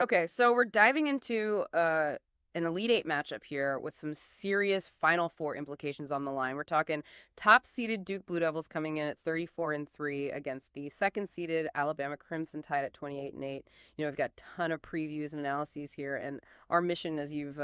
Okay, so we're diving into an Elite Eight matchup here with some serious Final Four implications on the line. We're talking top-seeded Duke Blue Devils coming in at 34-3 against the second-seeded Alabama Crimson Tide at 28-8. We've got a ton of previews and analyses here, and our mission, as you've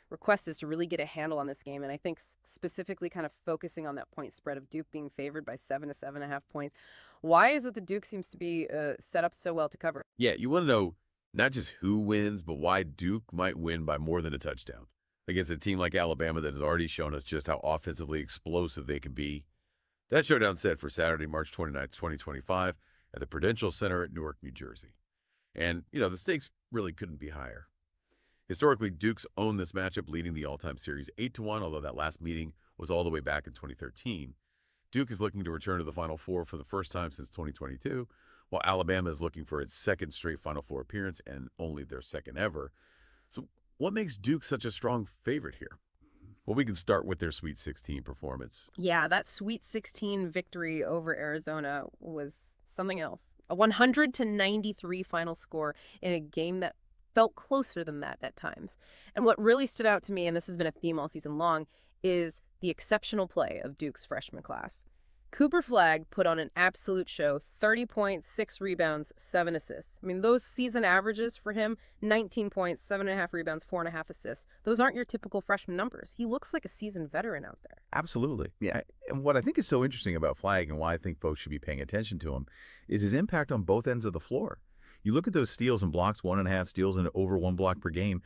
requested, is to really get a handle on this game. And I think specifically kind of focusing on that point spread of Duke being favored by 7 to 7.5 points. Why is it the Duke seems to be set up so well to cover? Yeah, you want to know not just who wins, but why Duke might win by more than a touchdown against a team like Alabama that has already shown us just how offensively explosive they can be. That showdown set for Saturday, March 29th, 2025 at the Prudential Center at Newark, New Jersey. And, the stakes really couldn't be higher. Historically, Duke's owned this matchup, leading the all-time series 8-1, although that last meeting was all the way back in 2013. Duke is looking to return to the Final Four for the first time since 2022, while Alabama is looking for its second straight Final Four appearance and only their second ever. So what makes Duke such a strong favorite here? Well, we can start with their Sweet 16 performance. Yeah, that Sweet 16 victory over Arizona was something else. A 100-93 final score in a game that felt closer than that at times. And what really stood out to me, and this has been a theme all season long, is the exceptional play of Duke's freshman class. Cooper Flagg put on an absolute show, 30 points, 6 rebounds, 7 assists. I mean, those season averages for him, 19 points, 7.5 rebounds, 4.5 assists. Those aren't your typical freshman numbers. He looks like a seasoned veteran out there. Absolutely. Yeah. And what I think is so interesting about Flagg and why I think folks should be paying attention to him is his impact on both ends of the floor. You look at those steals and blocks, 1.5 steals and over 1 block per game.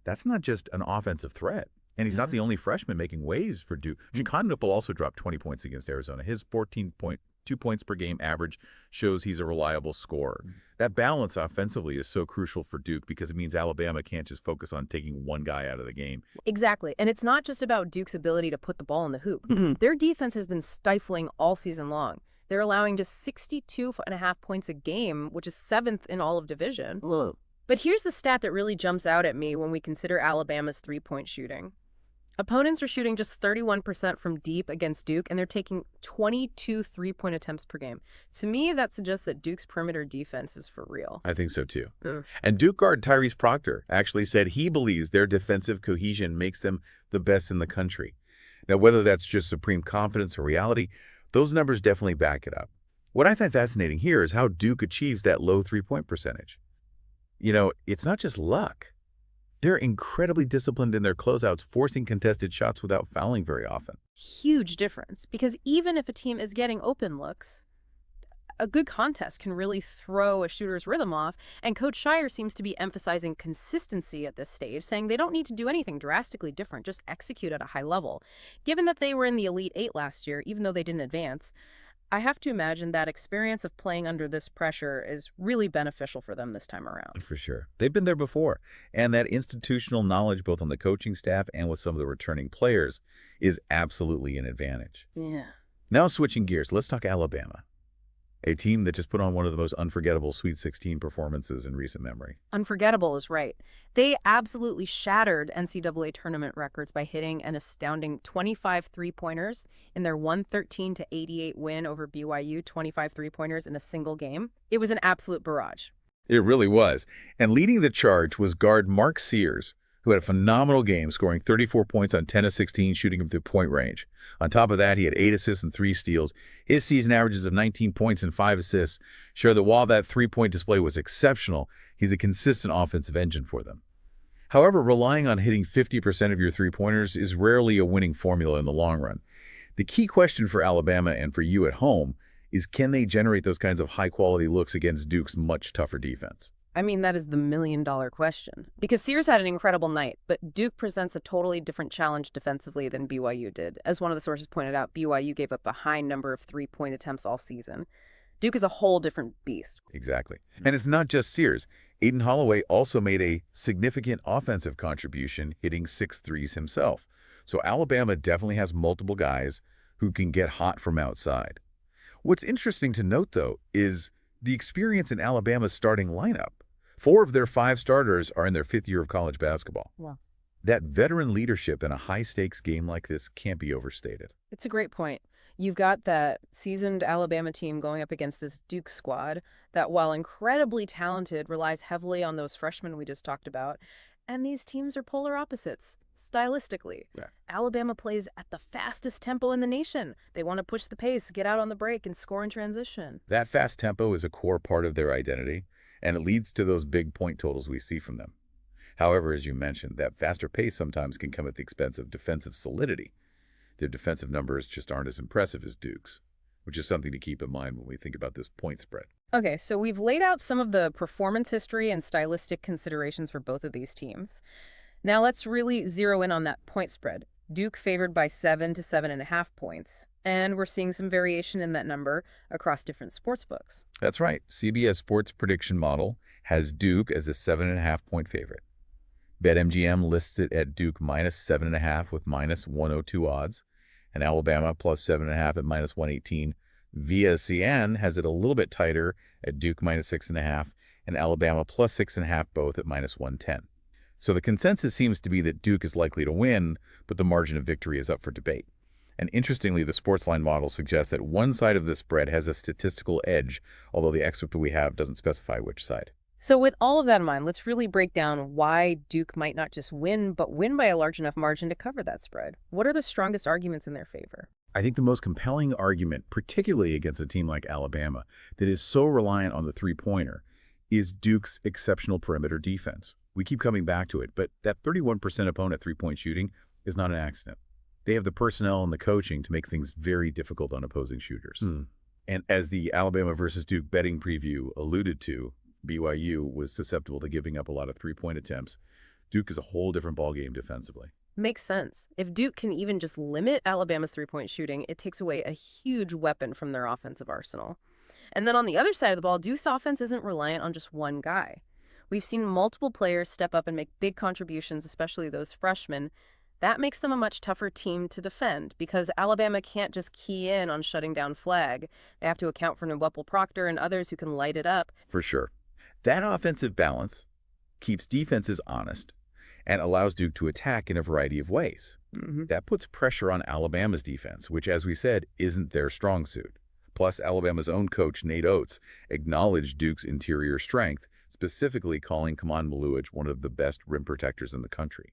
That's not just an offensive threat. And he's not the only freshman making waves for Duke. Chicago also dropped 20 points against Arizona. His 14.2 points per game average shows he's a reliable scorer. That balance offensively is so crucial for Duke because it means Alabama can't just focus on taking one guy out of the game. Exactly. And it's not just about Duke's ability to put the ball in the hoop. Their defense has been stifling all season long. They're allowing just 62.5 points a game, which is 7th in all of division. Whoa. But here's the stat that really jumps out at me when we consider Alabama's three-point shooting. Opponents are shooting just 31% from deep against Duke, and they're taking 22 three-point attempts per game. To me, that suggests that Duke's perimeter defense is for real. I think so, too. And Duke guard Tyrese Proctor actually said he believes their defensive cohesion makes them the best in the country. Now, whether that's just supreme confidence or reality, those numbers definitely back it up. What I find fascinating here is how Duke achieves that low three-point percentage. It's not just luck. They're incredibly disciplined in their closeouts, forcing contested shots without fouling very often. Huge difference, because even if a team is getting open looks, a good contest can really throw a shooter's rhythm off, and Coach Shire seems to be emphasizing consistency at this stage, saying they don't need to do anything drastically different, just execute at a high level. Given that they were in the Elite Eight last year, even though they didn't advance, I have to imagine that experience of playing under this pressure is really beneficial for them this time around. For sure. They've been there before. And that institutional knowledge, both on the coaching staff and with some of the returning players, is absolutely an advantage. Yeah. Now switching gears, let's talk Alabama, a team that just put on one of the most unforgettable Sweet 16 performances in recent memory. Unforgettable is right. They absolutely shattered NCAA tournament records by hitting an astounding 25 three-pointers in their 113-88 win over BYU, 25 three-pointers in a single game. It was an absolute barrage. It really was. And leading the charge was guard Mark Sears, who had a phenomenal game, scoring 34 points on 10 of 16, shooting from the point range. On top of that, he had 8 assists and 3 steals. His season averages of 19 points and 5 assists show that while that three-point display was exceptional, he's a consistent offensive engine for them. However, relying on hitting 50% of your three-pointers is rarely a winning formula in the long run. The key question for Alabama and for you at home is, can they generate those kinds of high-quality looks against Duke's much tougher defense? I mean, that is the million-dollar question. Because Sears had an incredible night, but Duke presents a totally different challenge defensively than BYU did. As one of the sources pointed out, BYU gave up a high number of three-point attempts all season. Duke is a whole different beast. Exactly. And it's not just Sears. Aiden Holloway also made a significant offensive contribution, hitting 6 threes himself. So Alabama definitely has multiple guys who can get hot from outside. What's interesting to note, though, is the experience in Alabama's starting lineup. 4 of their 5 starters are in their 5th year of college basketball. Wow. That veteran leadership in a high-stakes game like this can't be overstated. It's a great point. You've got that seasoned Alabama team going up against this Duke squad that, while incredibly talented, relies heavily on those freshmen we just talked about. And these teams are polar opposites, stylistically. Yeah. Alabama plays at the fastest tempo in the nation. They want to push the pace, get out on the break, and score in transition. That fast tempo is a core part of their identity, and it leads to those big point totals we see from them. However, as you mentioned, that faster pace sometimes can come at the expense of defensive solidity. Their defensive numbers just aren't as impressive as Duke's, which is something to keep in mind when we think about this point spread. Okay, so we've laid out some of the performance history and stylistic considerations for both of these teams. Now let's really zero in on that point spread. Duke favored by 7 to 7.5 points, and we're seeing some variation in that number across different sports books. That's right. CBS Sports Prediction Model has Duke as a 7.5-point favorite. BetMGM lists it at Duke minus 7.5 with minus 102 odds, and Alabama plus 7.5 at minus 118. VSCN has it a little bit tighter at Duke minus 6.5 and Alabama plus 6.5, both at minus 110. So the consensus seems to be that Duke is likely to win, but the margin of victory is up for debate. And interestingly, the Sportsline model suggests that one side of the spread has a statistical edge, although the excerpt we have doesn't specify which side. So with all of that in mind, let's really break down why Duke might not just win, but win by a large enough margin to cover that spread. What are the strongest arguments in their favor? I think the most compelling argument, particularly against a team like Alabama, that is so reliant on the three-pointer, is Duke's exceptional perimeter defense. We keep coming back to it, but that 31% opponent three-point shooting is not an accident. They have the personnel and the coaching to make things very difficult on opposing shooters. And as the Alabama versus Duke betting preview alluded to, BYU was susceptible to giving up a lot of three-point attempts. Duke is a whole different ballgame defensively. Makes sense. If Duke can even just limit Alabama's three-point shooting, it takes away a huge weapon from their offensive arsenal. And then on the other side of the ball, Duke's offense isn't reliant on just one guy. We've seen multiple players step up and make big contributions, especially those freshmen. That makes them a much tougher team to defend because Alabama can't just key in on shutting down Flagg. They have to account for Nwepel Proctor and others who can light it up. For sure. That offensive balance keeps defenses honest and allows Duke to attack in a variety of ways. That puts pressure on Alabama's defense, which, as we said, isn't their strong suit. Plus, Alabama's own coach, Nate Oates, acknowledged Duke's interior strength, specifically calling Kaman Maluich one of the best rim protectors in the country.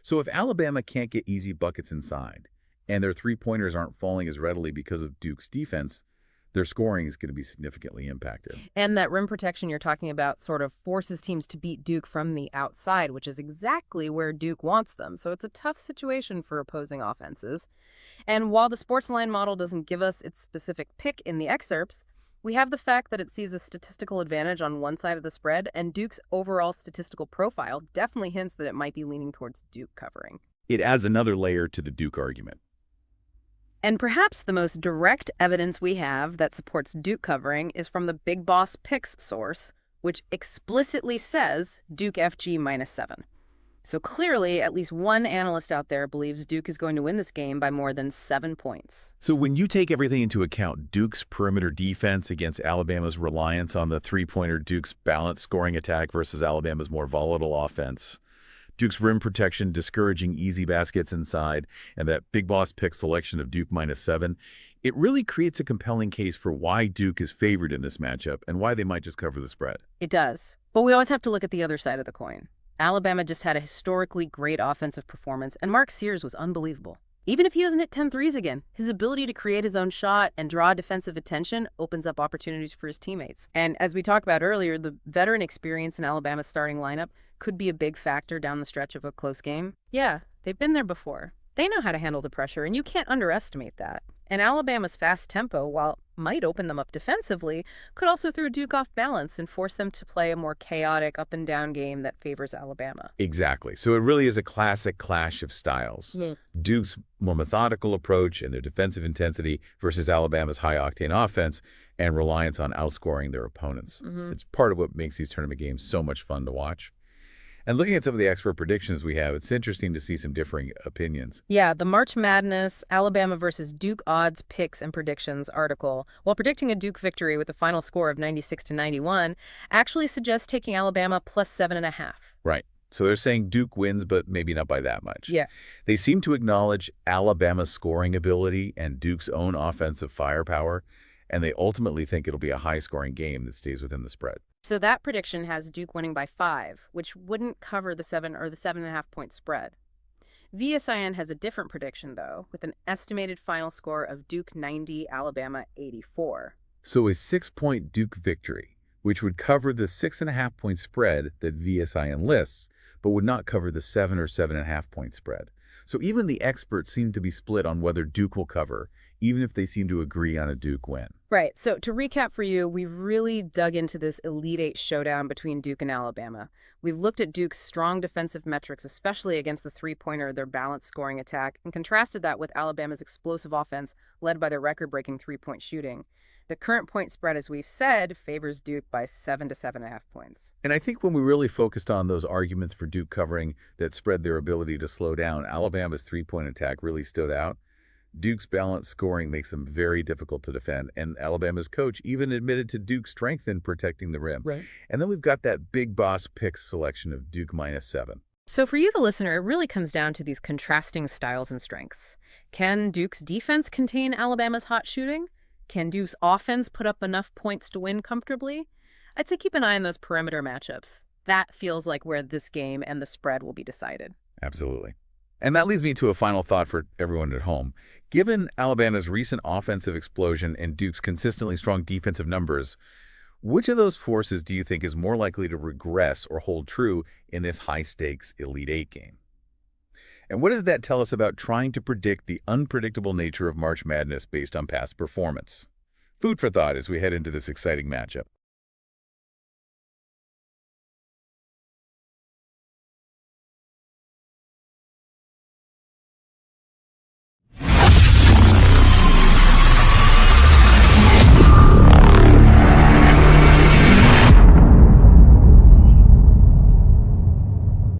So if Alabama can't get easy buckets inside, and their three-pointers aren't falling as readily because of Duke's defense, their scoring is going to be significantly impacted. And that rim protection you're talking about sort of forces teams to beat Duke from the outside, which is exactly where Duke wants them. So it's a tough situation for opposing offenses. And while the Sportsline model doesn't give us its specific pick in the excerpts, we have the fact that it sees a statistical advantage on one side of the spread, and Duke's overall statistical profile definitely hints that it might be leaning towards Duke covering. It adds another layer to the Duke argument. And perhaps the most direct evidence we have that supports Duke covering is from the Big Boss Picks source, which explicitly says Duke FG minus 7. So clearly, at least one analyst out there believes Duke is going to win this game by more than 7 points. So when you take everything into account, Duke's perimeter defense against Alabama's reliance on the three-pointer, Duke's balanced scoring attack versus Alabama's more volatile offense, Duke's rim protection discouraging easy baskets inside, and that Big Boss Pick selection of Duke minus 7, it really creates a compelling case for why Duke is favored in this matchup and why they might just cover the spread. It does. But we always have to look at the other side of the coin. Alabama just had a historically great offensive performance, and Mark Sears was unbelievable. Even if he doesn't hit 10 threes again, his ability to create his own shot and draw defensive attention opens up opportunities for his teammates. And as we talked about earlier, the veteran experience in Alabama's starting lineup could be a big factor down the stretch of a close game. Yeah, they've been there before. They know how to handle the pressure, and you can't underestimate that. And Alabama's fast tempo, while might open them up defensively, could also throw Duke off balance and force them to play a more chaotic up-and-down game that favors Alabama. Exactly. So it really is a classic clash of styles. Duke's more methodical approach and their defensive intensity versus Alabama's high-octane offense and reliance on outscoring their opponents. It's part of what makes these tournament games so much fun to watch. And looking at some of the expert predictions we have, it's interesting to see some differing opinions. Yeah, the March Madness, Alabama versus Duke odds, picks, and predictions article, while predicting a Duke victory with a final score of 96 to 91, actually suggests taking Alabama plus 7.5. Right. So they're saying Duke wins, but maybe not by that much. Yeah. They seem to acknowledge Alabama's scoring ability and Duke's own offensive firepower, and they ultimately think it'll be a high-scoring game that stays within the spread. So that prediction has Duke winning by 5, which wouldn't cover the 7 or the 7.5-point spread. VSIN has a different prediction, though, with an estimated final score of Duke 90, Alabama 84. So a 6-point Duke victory, which would cover the 6.5-point spread that VSIN lists, but would not cover the 7 or 7.5-point spread. So even the experts seem to be split on whether Duke will cover, even if they seem to agree on a Duke win. Right. So to recap for you, we've really dug into this Elite Eight showdown between Duke and Alabama. We've looked at Duke's strong defensive metrics, especially against the three-pointer, their balanced scoring attack, and contrasted that with Alabama's explosive offense led by their record-breaking three-point shooting. The current point spread, as we've said, favors Duke by 7 to 7.5 points. And I think when we really focused on those arguments for Duke covering that spread their ability to slow down, Alabama's three-point attack really stood out. Duke's balanced scoring makes them very difficult to defend, and Alabama's coach even admitted to Duke's strength in protecting the rim. Right. And then we've got that big boss picks selection of Duke -7. So for you, the listener, it really comes down to these contrasting styles and strengths. Can Duke's defense contain Alabama's hot shooting? Can Duke's offense put up enough points to win comfortably? I'd say keep an eye on those perimeter matchups. That feels like where this game and the spread will be decided. Absolutely. And that leads me to a final thought for everyone at home. Given Alabama's recent offensive explosion and Duke's consistently strong defensive numbers, which of those forces do you think is more likely to regress or hold true in this high-stakes Elite Eight game? And what does that tell us about trying to predict the unpredictable nature of March Madness based on past performance? Food for thought as we head into this exciting matchup.